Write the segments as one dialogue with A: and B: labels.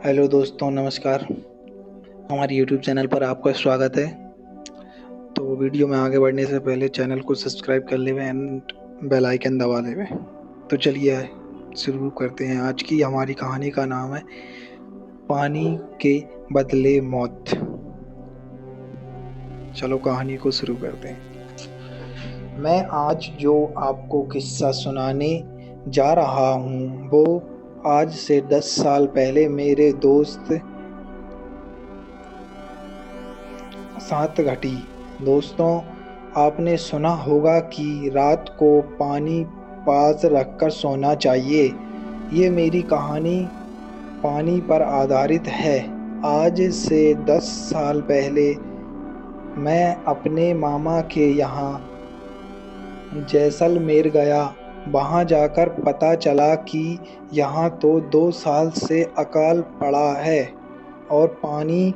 A: Hello दोस्तों, नमस्कार। हमारे यूट्यूब चैनल पर आपका स्वागत है। तो वीडियो में आगे बढ़ने से पहले चैनल को सब्सक्राइब कर लेवे एंड बेल आइकन दबा लेवे। तो चलिए शुरू करते हैं। आज की हमारी कहानी का नाम है पानी के बदले मौत। चलो कहानी को शुरू करते हैं। मैं आज जो आपको किस्सा सुनाने जा रहा हूँ वो आज से 10 साल पहले मेरे दोस्त साथ घटी। दोस्तों, आपने सुना होगा कि रात को पानी पास रखकर सोना चाहिए। ये मेरी कहानी पानी पर आधारित है। आज से 10 साल पहले मैं अपने मामा के यहाँ जैसलमेर गया। वहाँ जाकर पता चला कि यहाँ तो 2 साल से अकाल पड़ा है और पानी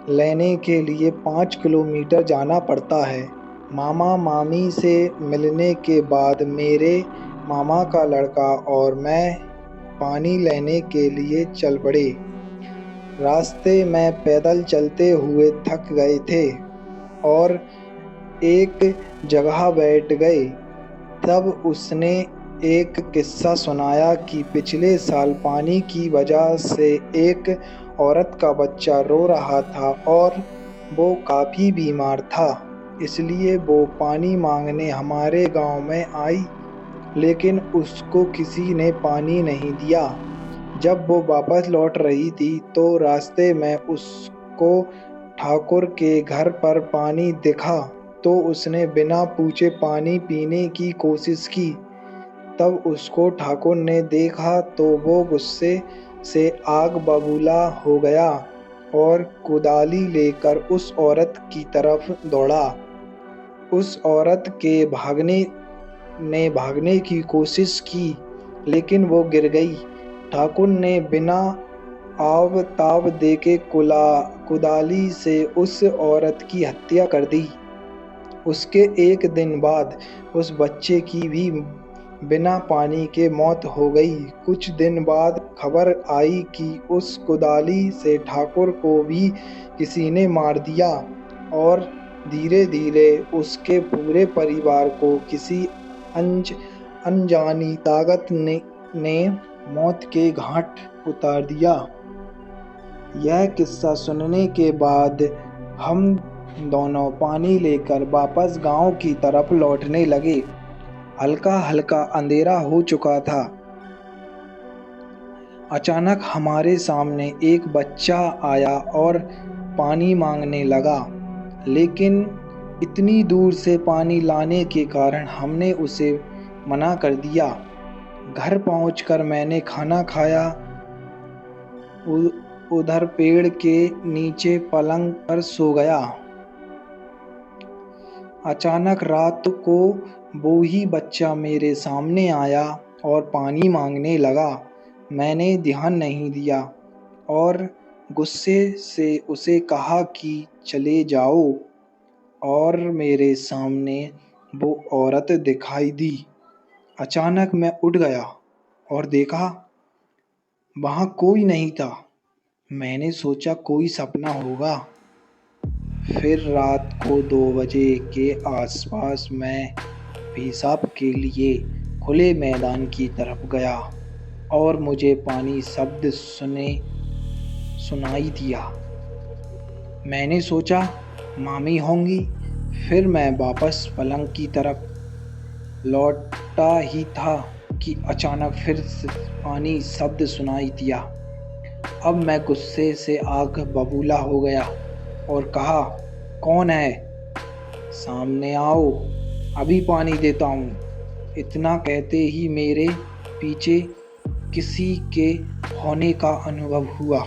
A: लेने के लिए 5 किलोमीटर जाना पड़ता है। मामा मामी से मिलने के बाद मेरे मामा का लड़का और मैं पानी लेने के लिए चल पड़े। रास्ते में पैदल चलते हुए थक गए थे और एक जगह बैठ गए। तब उसने एक किस्सा सुनाया कि पिछले साल पानी की वजह से एक औरत का बच्चा रो रहा था और वो काफ़ी बीमार था। इसलिए वो पानी मांगने हमारे गांव में आई, लेकिन उसको किसी ने पानी नहीं दिया। जब वो वापस लौट रही थी तो रास्ते में उसको ठाकुर के घर पर पानी दिखा, तो उसने बिना पूछे पानी पीने की कोशिश की। तब उसको ठाकुर ने देखा तो वो गुस्से से आग बबूला हो गया और कुदाली लेकर उस औरत की तरफ दौड़ा। उस औरत के भागने की कोशिश की, लेकिन वो गिर गई। ठाकुर ने बिना आव ताव देके कुदाली से उस औरत की हत्या कर दी। उसके एक दिन बाद उस बच्चे की भी बिना पानी के मौत हो गई। कुछ दिन बाद खबर आई कि उस कुदाली से ठाकुर को भी किसी ने मार दिया और धीरे धीरे उसके पूरे परिवार को किसी अनजानी ताकत ने मौत के घाट उतार दिया। यह किस्सा सुनने के बाद हम दोनों पानी लेकर वापस गांव की तरफ लौटने लगे। हल्का हल्का अंधेरा हो चुका था। अचानक हमारे सामने एक बच्चा आया और पानी मांगने लगा, लेकिन इतनी दूर से पानी लाने के कारण हमने उसे मना कर दिया। घर पहुंचकर मैंने खाना खाया। उधर पेड़ के नीचे पलंग पर सो गया। अचानक रात को वो ही बच्चा मेरे सामने आया और पानी मांगने लगा। मैंने ध्यान नहीं दिया और गुस्से से उसे कहा कि चले जाओ, और मेरे सामने वो औरत दिखाई दी। अचानक मैं उठ गया और देखा वहाँ कोई नहीं था। मैंने सोचा कोई सपना होगा। फिर रात को 2 बजे के आसपास मैं पेशाब के लिए खुले मैदान की तरफ गया और मुझे पानी शब्द सुनाई दिया। मैंने सोचा मामी होंगी। फिर मैं वापस पलंग की तरफ लौटा ही था कि अचानक फिर पानी शब्द सुनाई दिया। अब मैं गुस्से से आग बबूला हो गया और कहा, कौन है? सामने आओ, अभी पानी देता हूँ। इतना कहते ही मेरे पीछे किसी के होने का अनुभव हुआ।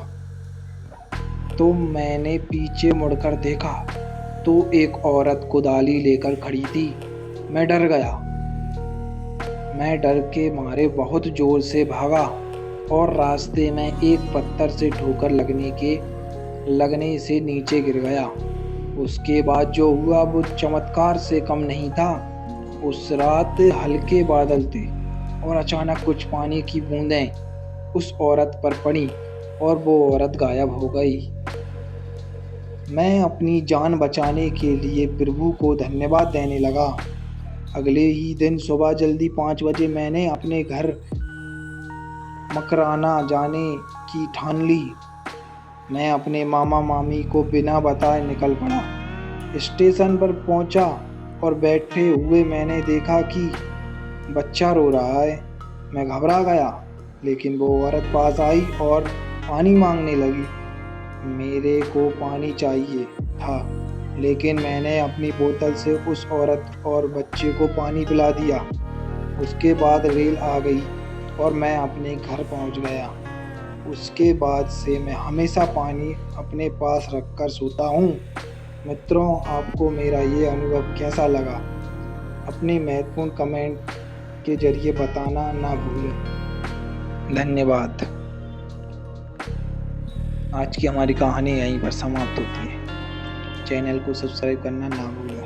A: तो मैंने पीछे मुड़कर देखा तो एक औरत कुदाली लेकर खड़ी थी। मैं डर गया। मैं डर के मारे बहुत जोर से भागा और रास्ते में एक पत्थर से ठोकर लगने से नीचे गिर गया। उसके बाद जो हुआ वो चमत्कार से कम नहीं था। उस रात हल्के बादल थे और अचानक कुछ पानी की बूंदें उस औरत पर पड़ी और वो औरत गायब हो गई। मैं अपनी जान बचाने के लिए प्रभु को धन्यवाद देने लगा। अगले ही दिन सुबह जल्दी 5 बजे मैंने अपने घर मकराना जाने की ठान ली। मैं अपने मामा मामी को बिना बताए निकल पड़ा। स्टेशन पर पहुंचा और बैठे हुए मैंने देखा कि बच्चा रो रहा है। मैं घबरा गया, लेकिन वो औरत पास आई और पानी मांगने लगी। मेरे को पानी चाहिए था, लेकिन मैंने अपनी बोतल से उस औरत और बच्चे को पानी पिला दिया। उसके बाद रेल आ गई और मैं अपने घर पहुंच गया। उसके बाद से मैं हमेशा पानी अपने पास रखकर सोता हूँ। मित्रों, आपको मेरा ये अनुभव कैसा लगा? अपनी महत्वपूर्ण कमेंट के जरिए बताना ना भूलें। धन्यवाद। आज की हमारी कहानी यहीं पर समाप्त होती है। चैनल को सब्सक्राइब करना ना भूलें।